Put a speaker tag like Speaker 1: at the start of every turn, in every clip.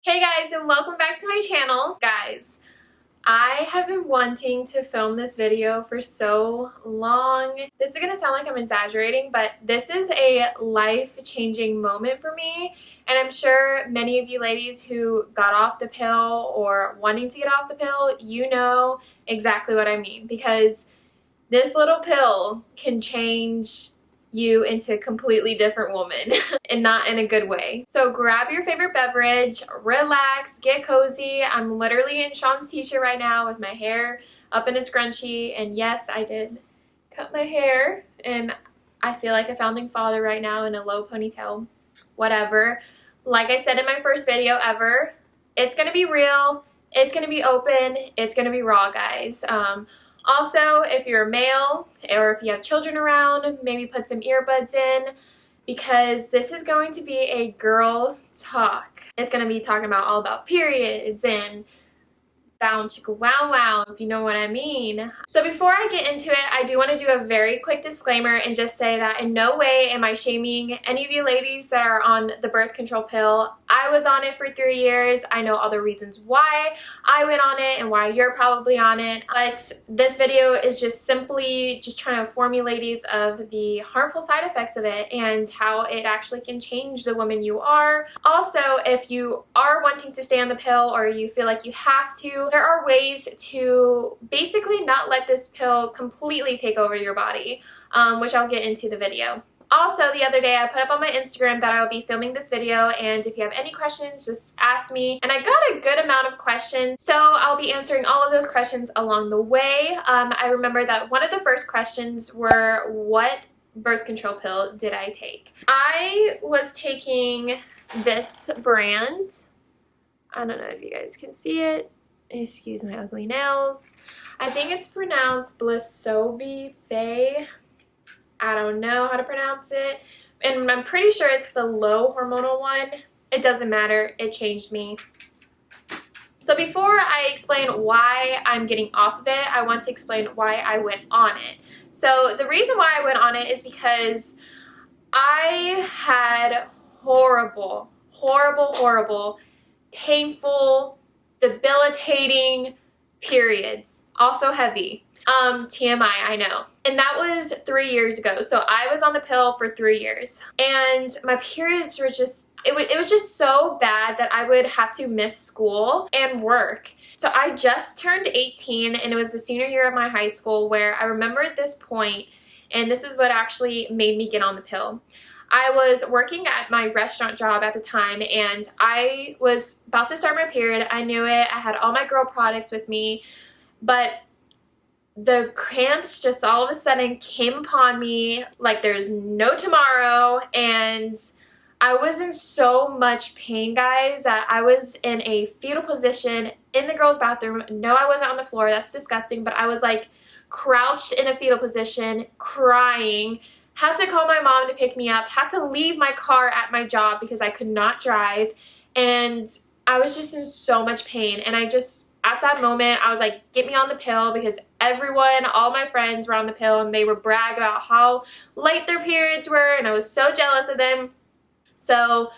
Speaker 1: Hey guys, and welcome back to my channel. Guys, I have been wanting to film this video for so long. This is gonna sound like I'm exaggerating, but this is a life-changing moment for me, and I'm sure many of you ladies who got off the pill or wanting to get off the pill, you know exactly what I mean, because this little pill can change you into a completely different woman and not in a good way. So grab your favorite beverage, relax, get cozy. I'm literally in Sean's t-shirt right now with my hair up in a scrunchie, and yes, I did cut my hair and I feel like a founding father right now in a low ponytail. Whatever. Like I said in my first video ever, it's gonna be real, it's gonna be open, it's gonna be raw, guys. Also, if you're a male or if you have children around, maybe put some earbuds in because this is going to be a girl talk. It's going to be talking about all about periods and bound chicka wow wow, if you know what I mean. So before I get into it, I do want to do a very quick disclaimer and just say that in no way am I shaming any of you ladies that are on the birth control pill. I was on it for 3 years. I know all the reasons why I went on it and why you're probably on it. But this video is just simply just trying to inform you ladies of the harmful side effects of it and how it actually can change the woman you are. Also, if you are wanting to stay on the pill or you feel like you have to, there are ways to basically not let this pill completely take over your body, which I'll get into the video. Also, the other day I put up on my Instagram that I will be filming this video, and if you have any questions, just ask me. And I got a good amount of questions, so I'll be answering all of those questions along the way. I remember that one of the first questions were, what birth control pill did I take? I was taking this brand. I don't know if you guys can see it. Excuse my ugly nails. I think it's pronounced Blisovi Faye. I don't know how to pronounce it. And I'm pretty sure it's the low hormonal one. It doesn't matter. It changed me. So before I explain why I'm getting off of it, I want to explain why I went on it. So the reason why I went on it is because I had horrible, painful, debilitating periods. Also heavy. TMI, I know. And that was 3 years ago. So I was on the pill for 3 years. And my periods were just, it was just so bad that I would have to miss school and work. So I just turned 18, and it was the senior year of my high school where I remember at this point, and this is what actually made me get on the pill. I was working at my restaurant job at the time, and I was about to start my period. I knew it. I had all my girl products with me, but the cramps just all of a sudden came upon me like there's no tomorrow, and I was in so much pain, guys, that I was in a fetal position in the girls' bathroom. No, I wasn't on the floor. That's disgusting, but I was like crouched in a fetal position, crying. Had to call my mom to pick me up, had to leave my car at my job because I could not drive, and I was just in so much pain. And I just, at that moment, I was like, get me on the pill, because everyone, all my friends were on the pill, and they would brag about how light their periods were, and I was so jealous of them. So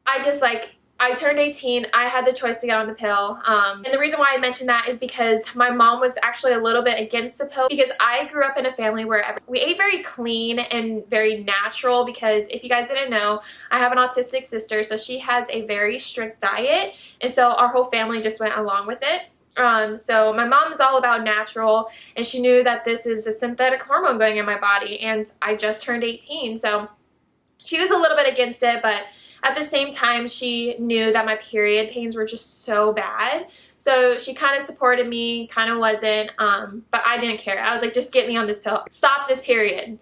Speaker 1: I turned 18, I had the choice to get on the pill, and the reason why I mentioned that is because my mom was actually a little bit against the pill, because I grew up in a family where we ate very clean and very natural, because if you guys didn't know, I have an autistic sister, so she has a very strict diet, and so our whole family just went along with it. So my mom is all about natural, and she knew that this is a synthetic hormone going in my body, and I just turned 18, so she was a little bit against it, but at the same time, she knew that my period pains were just so bad. So she kind of supported me, kind of wasn't, but I didn't care. I was like, just get me on this pill. Stop this period.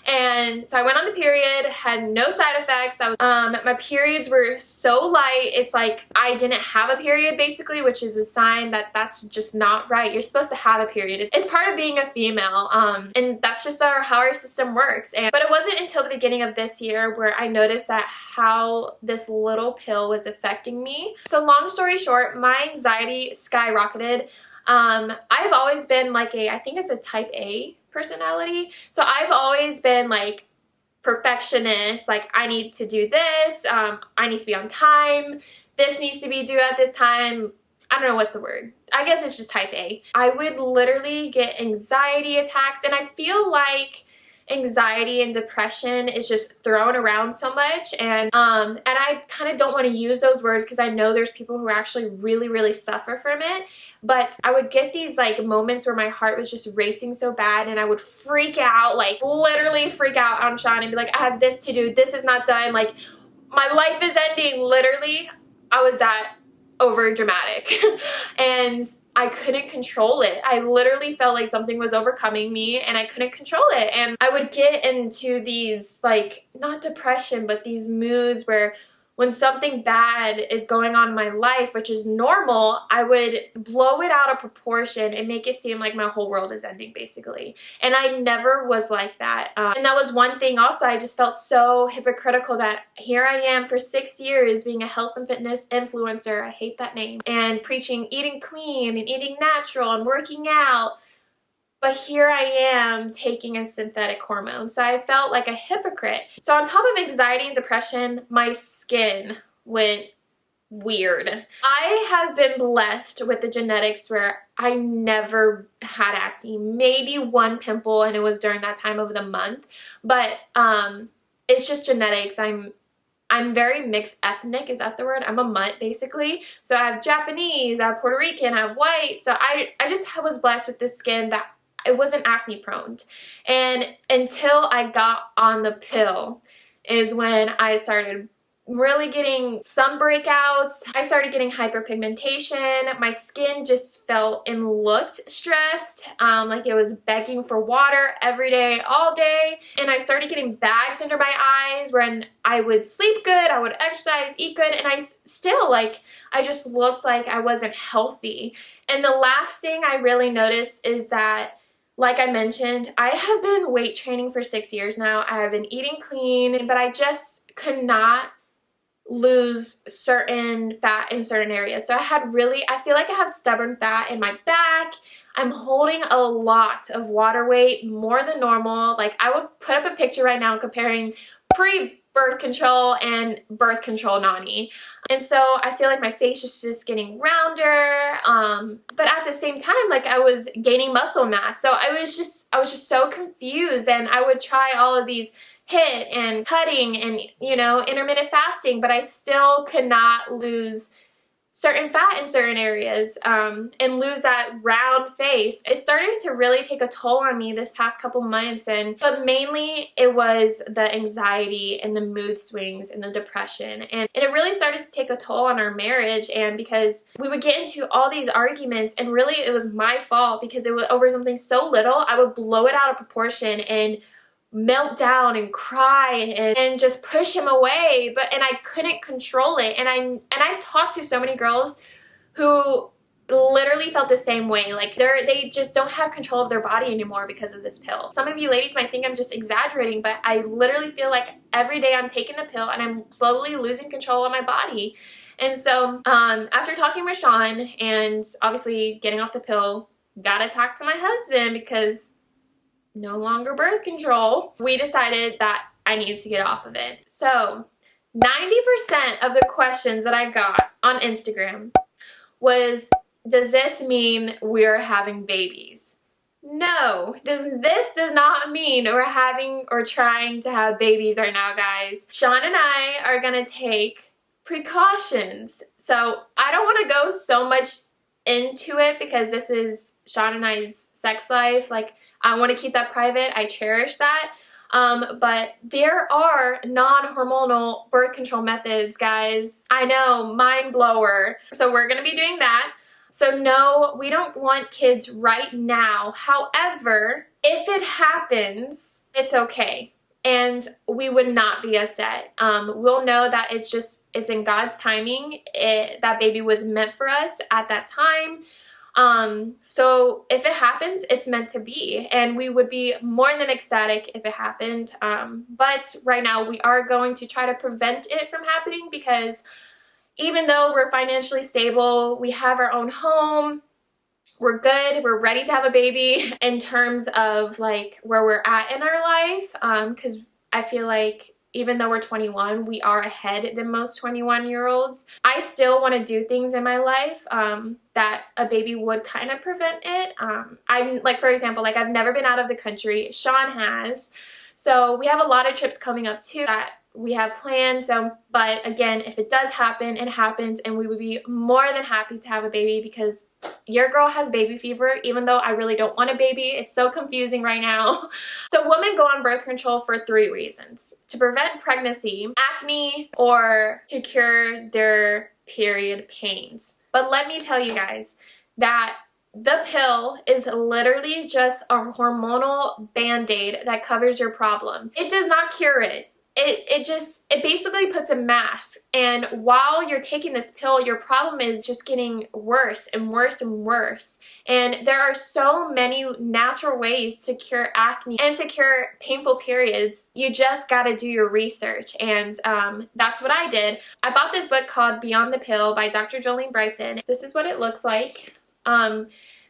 Speaker 1: And so I went on the period, had no side effects. My periods were so light. It's like I didn't have a period, basically, which is a sign that that's just not right. You're supposed to have a period. It's part of being a female, and that's just how our system works. But it wasn't until the beginning of this year where I noticed that how this little pill was affecting me. So long story short, my anxiety skyrocketed. I've always been like I think it's a type A personality. So I've always been like perfectionist, like I need to do this, I need to be on time, this needs to be due at this time. I don't know what's the word. I guess it's just type A. I would literally get anxiety attacks, and I feel like anxiety and depression is just thrown around so much, and I kind of don't want to use those words because I know there's people who actually really suffer from it, but I would get these like moments where my heart was just racing so bad, and I would freak out, like literally freak out on Sean and be like, I have this to do, this is not done, like my life is ending. Literally, I was that over dramatic and I couldn't control it. I literally felt like something was overcoming me and I couldn't control it. And I would get into these, like, not depression, but these moods where when something bad is going on in my life, which is normal, I would blow it out of proportion and make it seem like my whole world is ending, basically. And I never was like that. And that was one thing also. I just felt so hypocritical that here I am for 6 years being a health and fitness influencer. I hate that name. And preaching eating clean and eating natural and working out. But here I am taking a synthetic hormone. So I felt like a hypocrite. So on top of anxiety and depression, my skin went weird. I have been blessed with the genetics where I never had acne. Maybe one pimple, and it was during that time of the month. But it's just genetics. I'm very mixed ethnic, is that the word? I'm a mutt, basically. So I have Japanese, I have Puerto Rican, I have white. So I just was blessed with this skin that it wasn't acne prone. And until I got on the pill is when I started really getting some breakouts. I started getting hyperpigmentation. My skin just felt and looked stressed, like it was begging for water every day, all day. And I started getting bags under my eyes when I would sleep good, I would exercise, eat good, and I still, like, I just looked like I wasn't healthy. And the last thing I really noticed is that, like I mentioned, I have been weight training for 6 years now. I have been eating clean, but I just could not lose certain fat in certain areas. So I feel like I have stubborn fat in my back. I'm holding a lot of water weight, more than normal. Like, I would put up a picture right now comparing pre-birth control and birth control Nani. And so I feel like my face is just getting rounder, but at the same time, like, I was gaining muscle mass. So I was just so confused, and I would try all of these HIIT and cutting and, you know, intermittent fasting, but I still could not lose certain fat in certain areas, and lose that round face. It started to really take a toll on me this past couple months, but mainly it was the anxiety and the mood swings and the depression, and it really started to take a toll on our marriage. And because we would get into all these arguments, and really it was my fault because it was over something so little, I would blow it out of proportion and melt down and cry and just push him away, and I couldn't control it. And I've talked to so many girls who literally felt the same way. Like, they just don't have control of their body anymore because of this pill. Some of you ladies might think I'm just exaggerating, but I literally feel like every day I'm taking the pill and I'm slowly losing control of my body. And so after talking with Sean and obviously getting off the pill, gotta talk to my husband because no longer birth control, we decided that I needed to get off of it. So 90% of the questions that I got on Instagram was, does this mean we're having babies? No, this does not mean we're having or trying to have babies right now, guys. Sean and I are gonna take precautions. So I don't want to go so much into it because this is Sean and I's sex life. Like, I want to keep that private. I cherish that. But there are non-hormonal birth control methods, guys. I know, mind blower. So we're going to be doing that. So no, we don't want kids right now. However, if it happens, it's okay. And we would not be upset. We'll know that it's in God's timing. That baby was meant for us at that time. So if it happens, it's meant to be, and we would be more than ecstatic if it happened. But right now we are going to try to prevent it from happening because even though we're financially stable, we have our own home, we're good, we're ready to have a baby in terms of like where we're at in our life. Because I feel like even though we're 21, we are ahead than most 21-year-olds. I still want to do things in my life that a baby would kind of prevent it. I'm like, for example, like I've never been out of the country. Sean has. So we have a lot of trips coming up too that we have planned. So, but again, if it does happen, it happens, and we would be more than happy to have a baby because your girl has baby fever, even though I really don't want a baby. It's so confusing right now. So women go on birth control for 3 reasons: to prevent pregnancy, acne, or to cure their period pains. But let me tell you guys that the pill is literally just a hormonal band-aid that covers your problem. It does not cure it. It basically puts a mask, and while you're taking this pill, your problem is just getting worse and worse and worse. And there are so many natural ways to cure acne and to cure painful periods. You just got to do your research, and that's what I did. I bought this book called Beyond the Pill by Dr. Jolene Brighton. This is what it looks like.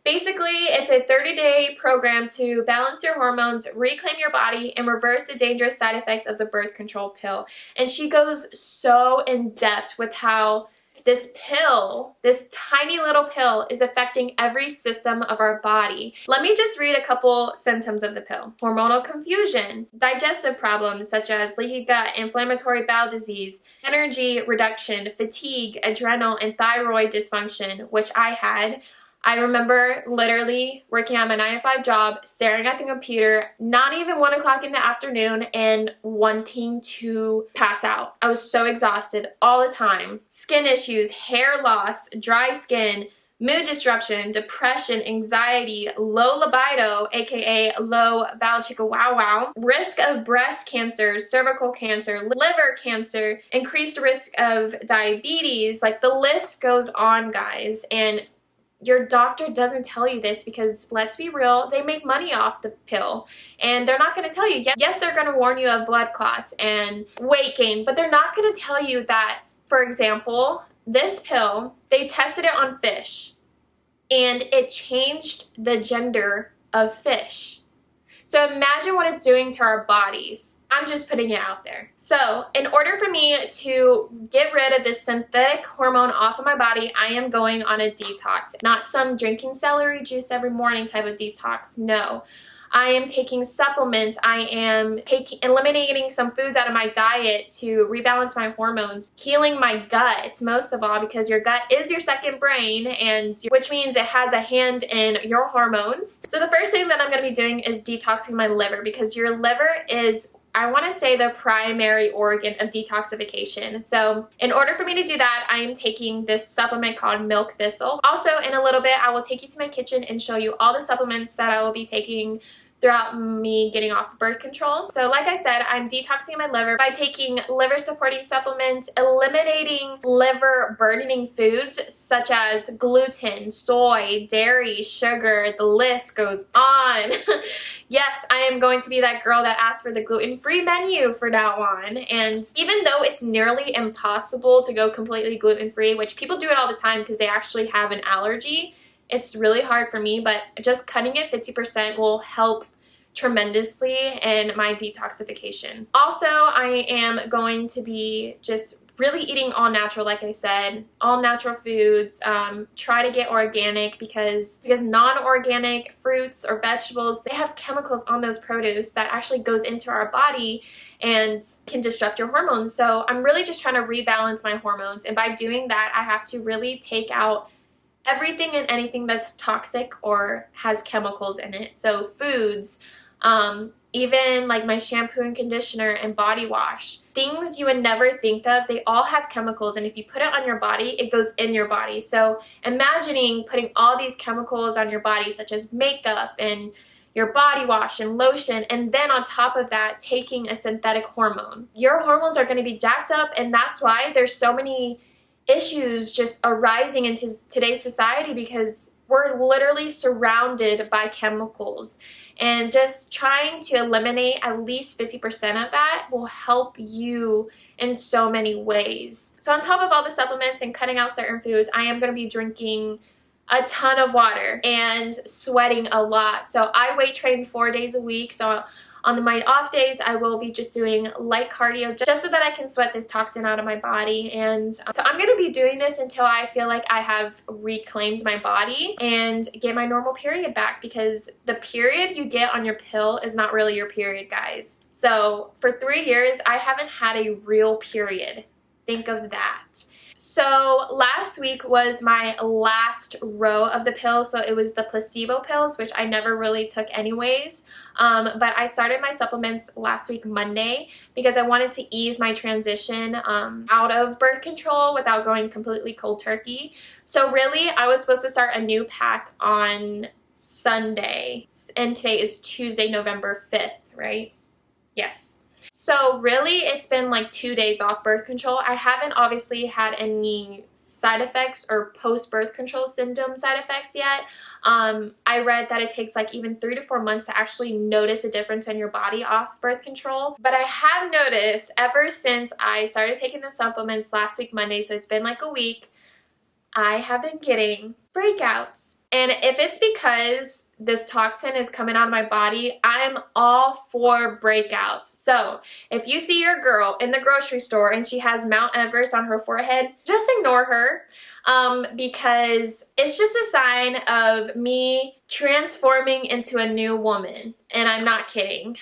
Speaker 1: Basically, it's a 30-day program to balance your hormones, reclaim your body, and reverse the dangerous side effects of the birth control pill. And she goes so in depth with how this pill, this tiny little pill, is affecting every system of our body. Let me just read a couple symptoms of the pill. Hormonal confusion, digestive problems such as leaky gut, inflammatory bowel disease, energy reduction, fatigue, adrenal and thyroid dysfunction, which I had. I remember literally working on my 9-to-5 job, staring at the computer, not even 1 o'clock in the afternoon, and wanting to pass out. I was so exhausted all the time. Skin issues, hair loss, dry skin, mood disruption, depression, anxiety, low libido, aka low bowel chicka wow wow, risk of breast cancer, cervical cancer, liver cancer, increased risk of diabetes. Like, the list goes on, guys. And your doctor doesn't tell you this because, let's be real, they make money off the pill, and they're not going to tell you. Yes, they're going to warn you of blood clots and weight gain, but they're not going to tell you that, for example, this pill, they tested it on fish, and it changed the gender of fish. So imagine what it's doing to our bodies. I'm just putting it out there. So in order for me to get rid of this synthetic hormone off of my body, I am going on a detox. Not some drinking celery juice every morning type of detox. No. I am taking supplements. I am eliminating some foods out of my diet to rebalance my hormones, healing my gut most of all, because your gut is your second brain, and which means it has a hand in your hormones. So the first thing that I'm going to be doing is detoxing my liver, because your liver is, I want to say, the primary organ of detoxification. So in order for me to do that, I am taking this supplement called milk thistle. Also, in a little bit, I will take you to my kitchen and show you all the supplements that I will be taking throughout me getting off birth control. So like I said, I'm detoxing my liver by taking liver supporting supplements, eliminating liver burdening foods such as gluten, soy, dairy, sugar, the list goes on. Yes, I am going to be that girl that asks for the gluten-free menu from now on. And even though it's nearly impossible to go completely gluten-free, which people do it all the time because they actually have an allergy, it's really hard for me, but just cutting it 50% will help tremendously in my detoxification. Also, I am going to be just really eating all natural, like I said, all natural foods. Try to get organic because non-organic fruits or vegetables, they have chemicals on those produce that actually goes into our body and can disrupt your hormones. So I'm really just trying to rebalance my hormones, and by doing that, I have to really take out everything and anything that's toxic or has chemicals in it. So foods, even like my shampoo and conditioner and body wash, things you would never think of, they all have chemicals, and if you put it on your body, it goes in your body. So imagining putting all these chemicals on your body, such as makeup and your body wash and lotion, and then on top of that, taking a synthetic hormone. Your hormones are going to be jacked up, and that's why there's so many issues just arising into today's society, because we're literally surrounded by chemicals, and just trying to eliminate at least 50% of that will help you in so many ways. So on top of all the supplements and cutting out certain foods, I am going to be drinking a ton of water and sweating a lot. So I weight train 4 days a week, so On my off days, I will be just doing light cardio just so that I can sweat this toxin out of my body. And so I'm going to be doing this until I feel like I have reclaimed my body and get my normal period back, because the period you get on your pill is not really your period, guys. So for 3 years, I haven't had a real period. Think of that. So last week was my last row of the pills, so it was the placebo pills, which I never really took anyways. But I started my supplements last week Monday because I wanted to ease my transition out of birth control without going completely cold turkey. So really, I was supposed to start a new pack on Sunday, and today is Tuesday, November 5th, right? Yes. So really, it's been like 2 days off birth control. I haven't obviously had any side effects or post-birth control symptom side effects yet. I read that it takes like even 3 to 4 months to actually notice a difference in your body off birth control. But I have noticed ever since I started taking the supplements last week Monday, so it's been like a week, I have been getting breakouts. And if it's because this toxin is coming out of my body, I'm all for breakouts. So if you see your girl in the grocery store and she has Mount Everest on her forehead, just ignore her, because it's just a sign of me transforming into a new woman. And I'm not kidding.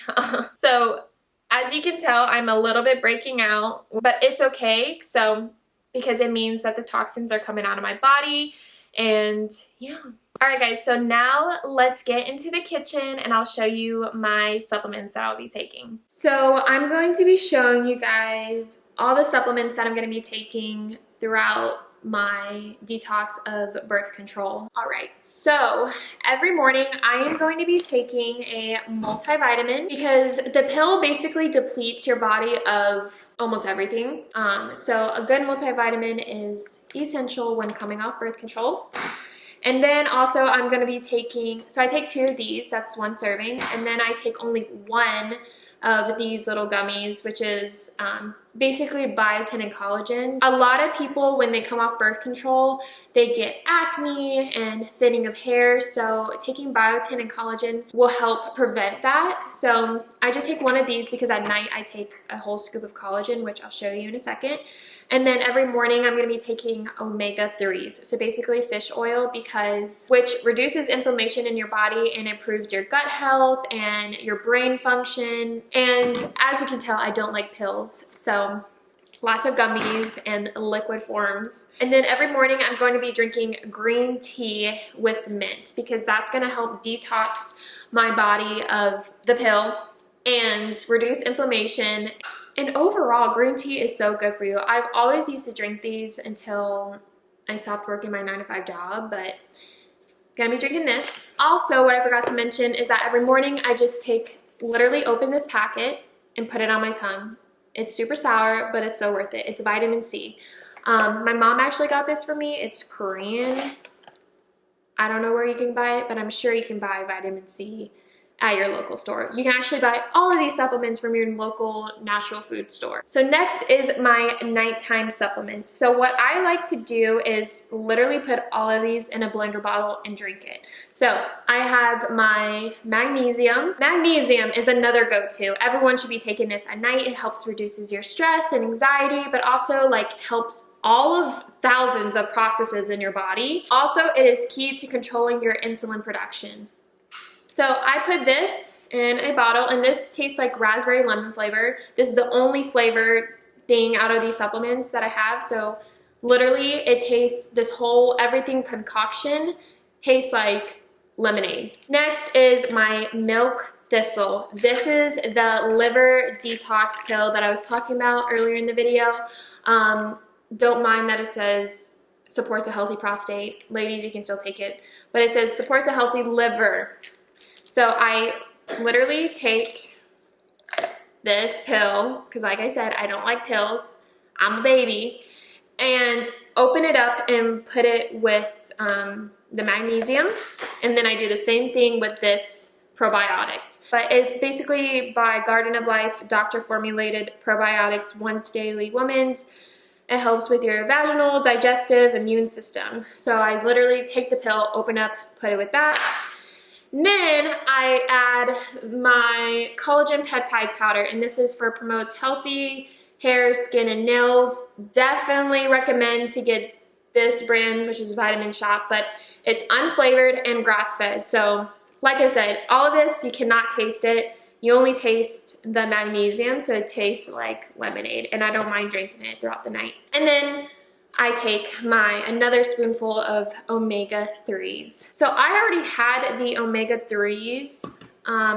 Speaker 1: So as you can tell, I'm a little bit breaking out, but it's okay. So because it means that the toxins are coming out of my body. And yeah. Alright guys, so now let's get into the kitchen and I'll show you my supplements that I'll be taking. So I'm going to be showing you guys all the supplements that I'm going to be taking throughout my detox of birth control. Alright, so every morning I am going to be taking a multivitamin because the pill basically depletes your body of almost everything. So a good multivitamin is essential when coming off birth control. And then also I'm going to be taking, so I take 2 of these, that's 1 serving, and then I take only 1 of these little gummies, which is basically biotin and collagen. A lot of people, when they come off birth control, they get acne and thinning of hair, so taking biotin and collagen will help prevent that. So I just take 1 of these because at night I take a whole scoop of collagen, which I'll show you in a second. And then every morning I'm going to be taking omega-3s, so basically fish oil, which reduces inflammation in your body and improves your gut health and your brain function. And as you can tell, I don't like pills, so lots of gummies and liquid forms. And then every morning I'm going to be drinking green tea with mint because that's going to help detox my body of the pill and reduce inflammation. And overall, green tea is so good for you. I've always used to drink these until I stopped working my 9-to-5 job, but gonna be drinking this. Also, what I forgot to mention is that every morning I just literally open this packet and put it on my tongue. It's super sour, but it's so worth it. It's vitamin C. My mom actually got this for me. It's Korean. I don't know where you can buy it, but I'm sure you can buy vitamin C at your local store. You can actually buy all of these supplements from your local natural food store. So next is my nighttime supplements. So what I like to do is literally put all of these in a blender bottle and drink it. So I have my magnesium. Magnesium is another go-to. Everyone should be taking this at night. It helps reduces your stress and anxiety, but also like helps all of thousands of processes in your body. Also, it is key to controlling your insulin production. So I put this in a bottle, and this tastes like raspberry lemon flavor. This is the only flavored thing out of these supplements that I have. So literally it tastes, everything concoction tastes like lemonade. Next is my milk thistle. This is the liver detox pill that I was talking about earlier in the video. Don't mind that it says supports a healthy prostate. Ladies, you can still take it. But it says supports a healthy liver. So I literally take this pill, because like I said, I don't like pills. I'm a baby. And open it up and put it with the magnesium. And then I do the same thing with this probiotic. But it's basically by Garden of Life, doctor formulated probiotics once daily women's. It helps with your vaginal, digestive, immune system. So I literally take the pill, open up, put it with that. And then I add my collagen peptides powder, and this is for promotes healthy hair, skin, and nails. Definitely recommend to get this brand, which is Vitamin Shop, but it's unflavored and grass-fed. So like I said, all of this, you cannot taste it. You only taste the magnesium, so it tastes like lemonade, and I don't mind drinking it throughout the night. And then I take another spoonful of omega-3s. So I already had the omega-3s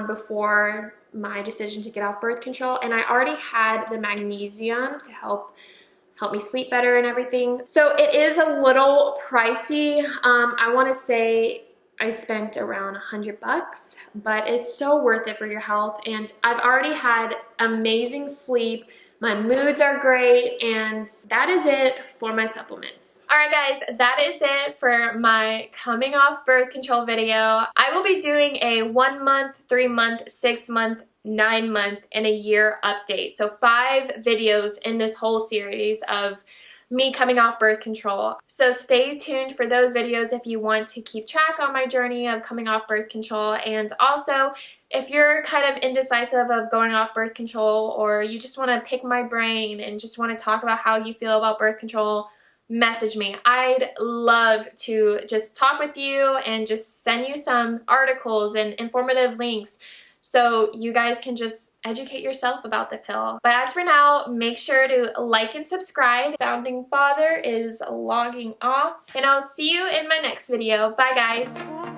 Speaker 1: before my decision to get off birth control, and I already had the magnesium to help me sleep better and everything. So it is a little pricey. I want to say I spent around $100, but it's so worth it for your health. And I've already had amazing sleep. My moods are great, and that is it for my supplements. All right, guys, that is it for my coming off birth control video. I will be doing a 1 month, 3 month, 6 month, 9 month, and a year update. So 5 videos in this whole series of me coming off birth control. So stay tuned for those videos if you want to keep track on my journey of coming off birth control. And also, if you're kind of indecisive of going off birth control, or you just want to pick my brain and just want to talk about how you feel about birth control, message me. I'd love to just talk with you and just send you some articles and informative links so you guys can just educate yourself about the pill. But as for now, make sure to like and subscribe. Founding Father is logging off, and I'll see you in my next video. Bye, guys.